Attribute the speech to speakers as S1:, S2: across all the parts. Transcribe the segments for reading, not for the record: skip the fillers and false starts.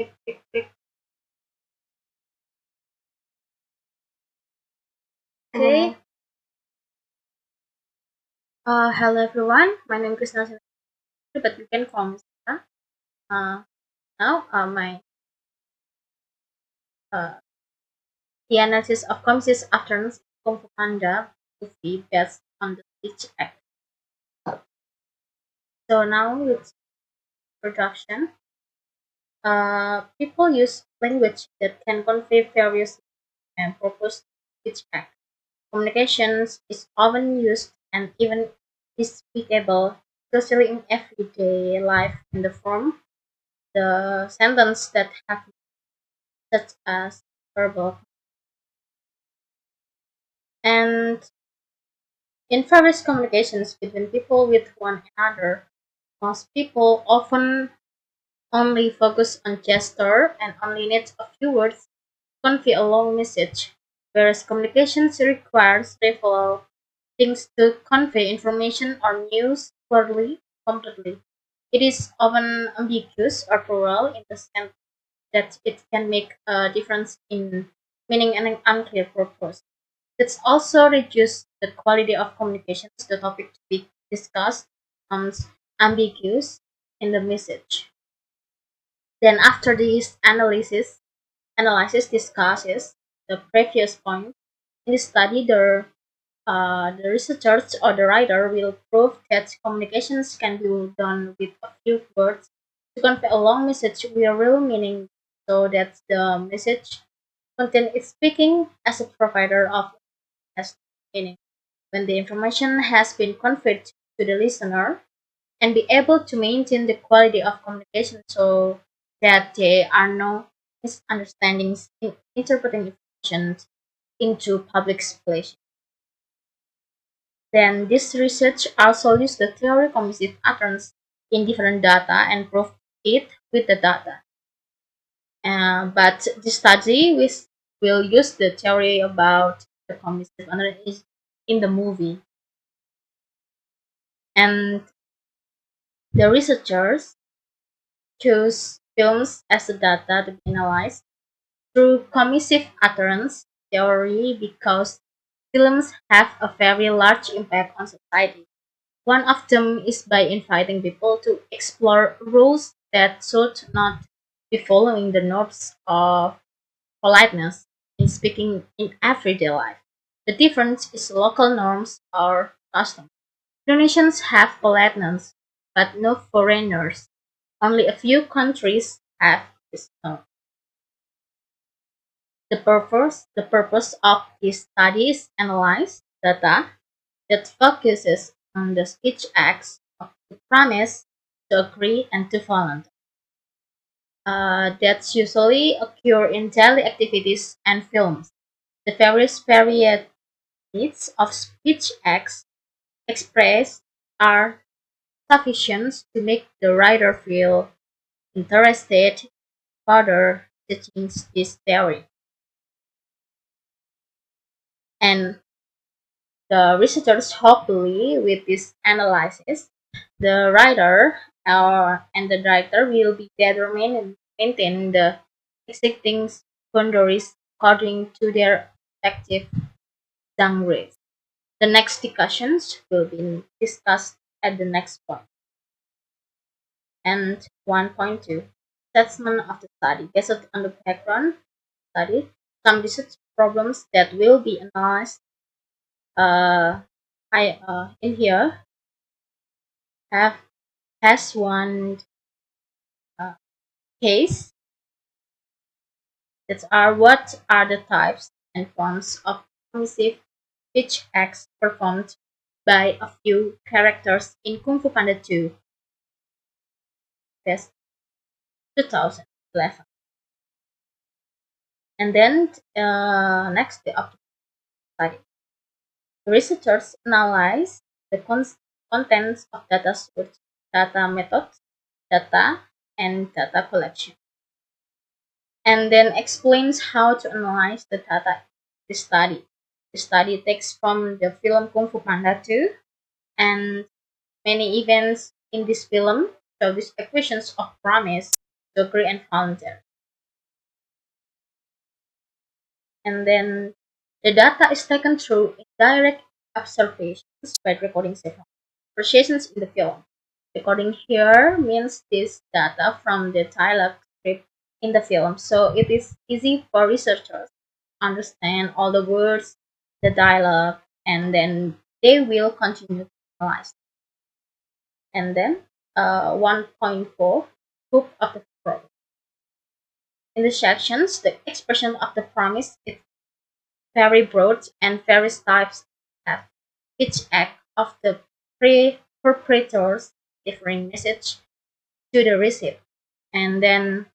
S1: Tick, tick, tick. Okay. Hello everyone. My name is Kristina, but you can call me Sarah. Uh, now, my uh, the analysis of Comsys after Kung Fu Panda movie based on the speech act. So now with production, people use language that can convey various and purpose speech act. Communications is often used and even despicable, especially in everyday life in the form the sentence that have such as verbal and in various communications between people with one another. Most people often only focus on gesture and only need a few words to convey a long message, whereas communications requires several things to convey information or news clearly, completely. It is often ambiguous or plural in the sense that it can make a difference in meaning and an unclear purpose. It's also reduced the quality of communications. The topic to be discussed becomes ambiguous in the message. Then after this analysis discusses the previous point. In this study, the researchers or the writer will prove that communications can be done with a few words to convey a long message with real meaning, so that the message content is speaking as a provider of has meaning. When the information has been conveyed to the listener and be able to maintain the quality of communication so that there are no misunderstandings in interpreting information into public speech. Then this research also used the theory composite patterns in different data and proved it with the data. But the study will use the theory about the composite pattern is in the movie. And the researchers chose films as the data to be analyzed through commissive utterance theory because films have a very large impact on society. One of them is by inviting people to explore rules that should not be following the norms of politeness in speaking in everyday life. The difference is local norms or customs. Indonesians have politeness, but no foreigners. Only a few countries have this norm. The purpose of this study is analyze data that focuses on the speech acts of to promise, to agree, and to volunteer. That usually occur in daily activities and films. The various varieties of speech acts expressed are sufficient to make the writer feel interested further teaching this theory. And the researchers hopefully with this analysis, the writer and the director will be determined and maintain the existing boundaries according to their respective genres. The next discussions will be discussed at the next point. And 1.2 assessment of the study. Based on the background study, some research problems that will be analyzed I in here have has one uh, case that are what are the types and forms of permissive speech acts performed by a few characters in Kung Fu Panda 2, that's 2011. And then next, the object study. Researchers analyze the contents of data source, data methods, data, and data collection, and then explains how to analyze the data in the study. The study takes from the film Kung Fu Panda 2, and many events in this film show these equations of promise, to agree, and volunteer. And then the data is taken through indirect observations by recording several conversations in the film. Recording here means this data from the dialogue script in the film, so it is easy for researchers to understand all the words, the dialogue, and then they will continue to analyze. And then 1.4 Hook of the promise. In the sections, the expression of the promise is very broad and various types have each act of the perpetrators differing message to the receiver. And then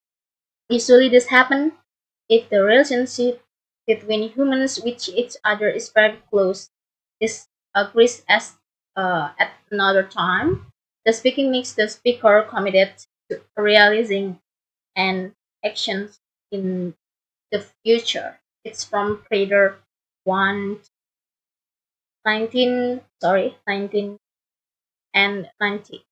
S1: usually this happen if the relationship between humans with each other is very close. This agrees as at another time. The speaking makes the speaker committed to realizing an actions in the future. It's from Prater 1 19 and 90.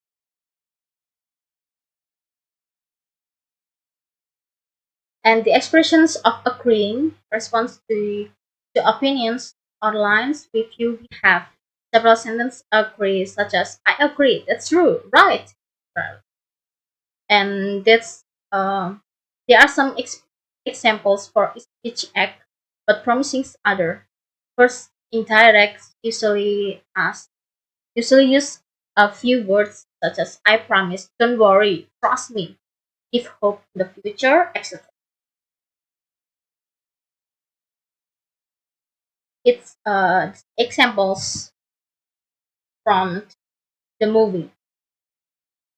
S1: And the expressions of agreeing response to opinions or lines with you we have several sentences agree such as I agree, that's true, right. Right. And that's there are some examples for each act but promising other. First, indirect usually use a few words such as I promise, don't worry, trust me, give hope in the future, etc. It's examples from the movie.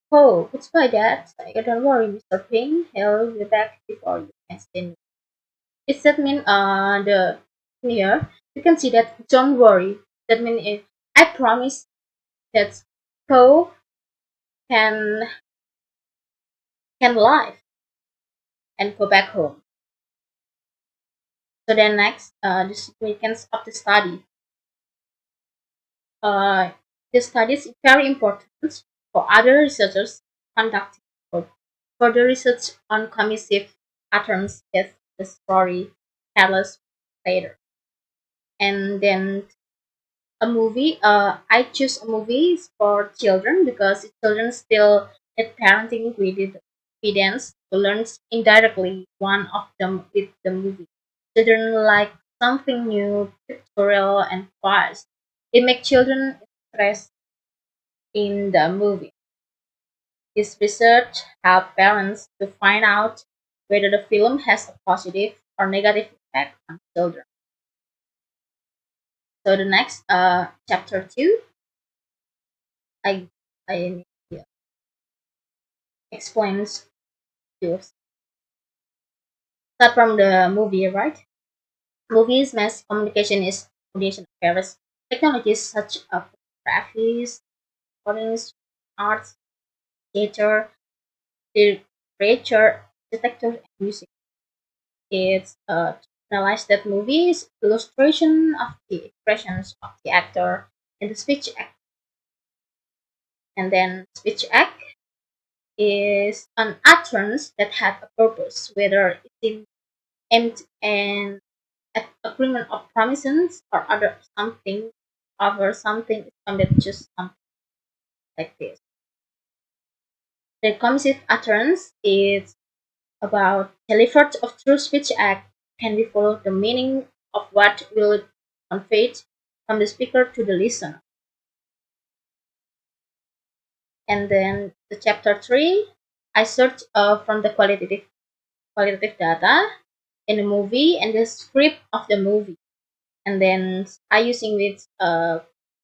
S1: Oh, it's by that. Don't worry, Mr. Ping. He'll be back before you can see me. It's that mean the here you can see that don't worry. That mean I promise that Poe can live and go back home. So then next, the significance of the study. Uh, the study is very important for other researchers conducting further research on commissive patterns as the story tells later. And then a movie, I choose a movie for children because children still need parenting guidance to learn indirectly one of them with the movie. Children like something new, pictorial and fast. It makes children interested in the movie. This research helped parents to find out whether the film has a positive or negative effect on children. So the next chapter two, I I yeah, explains to start from the movie, right? Movies mass communication is foundation of various technologies such as graphics, recordings, arts, theater, literature, detective, and music. It's analyze that movies, illustration of the expressions of the actor, and the speech act. And then speech act is an utterance that had a purpose, whether it's in aimed and agreement of promises or other something over something is founded just something like this. The commissive utterance is about delivered of true speech act can be followed the meaning of what will conveyed from the speaker to the listener. And then the chapter three, I search from the qualitative data in the movie and the script of the movie. And then I using with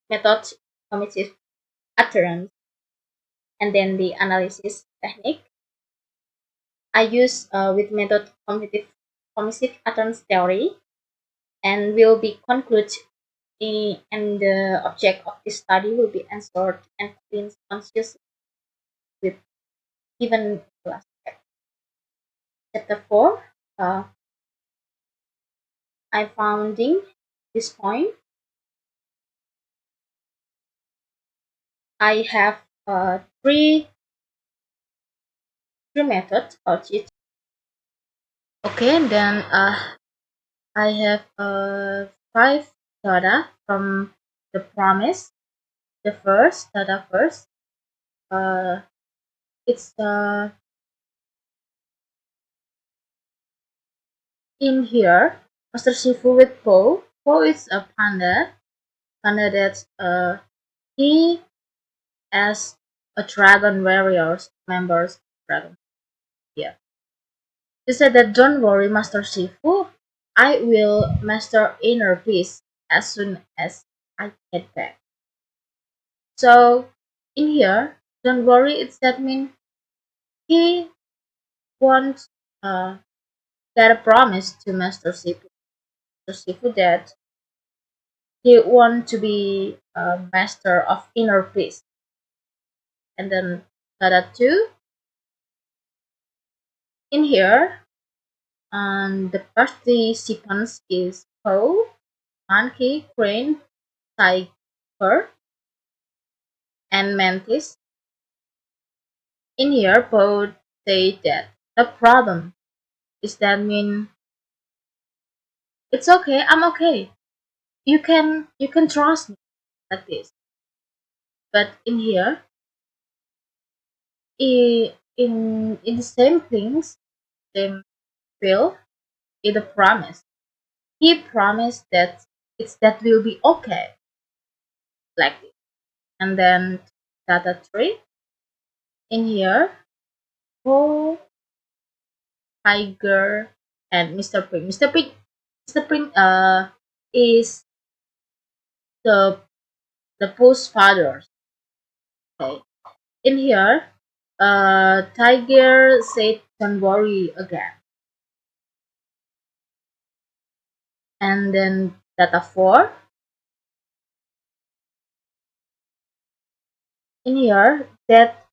S1: method commissive utterance and then the analysis technique. I use with method commissive utterance theory and will be conclude and the object of this study will be answered and cleansed consciously with given class. Chapter 4, I founding this point. I have three methods or cheat. Okay, then I have five data from the promise. The first data first. Uh, it's in here. Master Shifu with Po. Po is a panda. Panda that he as a dragon warriors members dragon. Yeah. He said that don't worry, Master Shifu. I will master inner peace as soon as I get back. So in here, don't worry, it's that mean he wants get a promise to Master Shifu that he want to be a master of inner peace. And then Tada 2 in here, and the participants is Poe, Monkey, Crane, Tiger, and Mantis. In here, Poe say that the problem is that mean it's okay, I'm okay. You can trust me like this. But in here, in the same things, same feel, in the promise. He promised that that will be okay like this. And then data 3 in here, Paul, Tiger, and Mr. Pink. Mr. Pink is the post fathers. Okay. In here, Tiger said don't worry again. And then data 4 in here that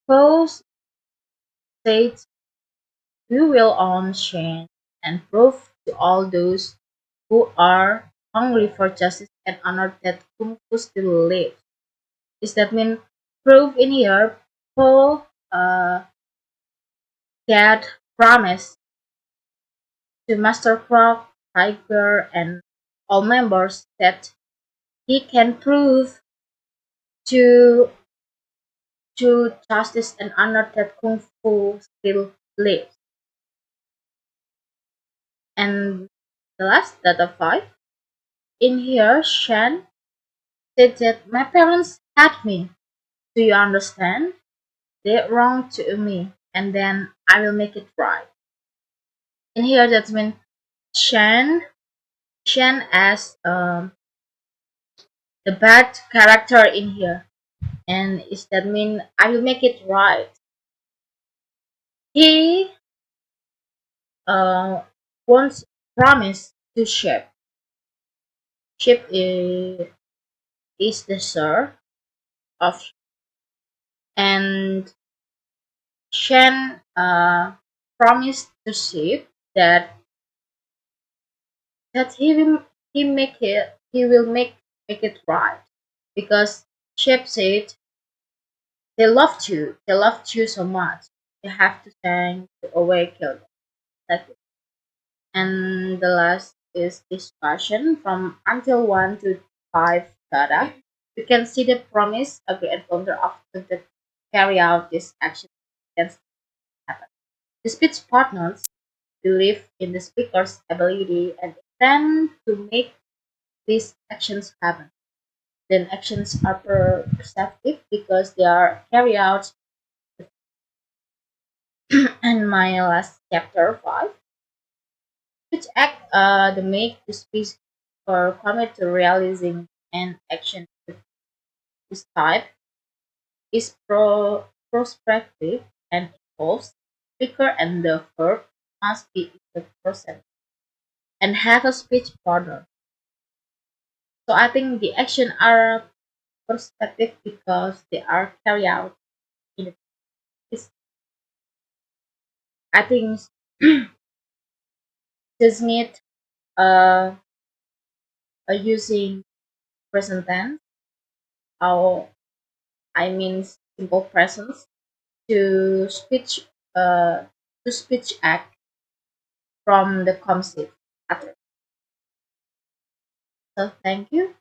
S1: post said we will own Shane and prove to all those who are hungry for justice and honor that Kung Fu still lives. Is that mean proof in here? Paul get promise to Master Croc, Tiger, and all members that he can prove to justice and honor that Kung Fu still lives. And the last data 5 in here, Shan said that my parents had me. Do you understand? They wrong to me, and then I will make it right. In here, that's when Shan Shan as the bad character in here, and is that mean I will make it right. He uh once promised to Ship. Ship is the sir of, and Shan promised to Ship that he will make it right because Shep said they loved you so much. You have to thank to away kill them. That's it. And the last is discussion from until 1 to 5 data. You can see the promise of the encounter after the carry out this action can happen. The speech partners believe in the speaker's ability and intend to make these actions happen. Then actions are perceptive because they are carried out. And my last chapter 5, which act the make the speech or commit to realizing an action of this type is prospective and involves speaker and the verb must be in the present and have a speech partner. So I think the action are perspective because they are carried out in the it's, I think just need uh, using present tense or I mean simple presence to speech uh, to speech act from the concept. So thank you.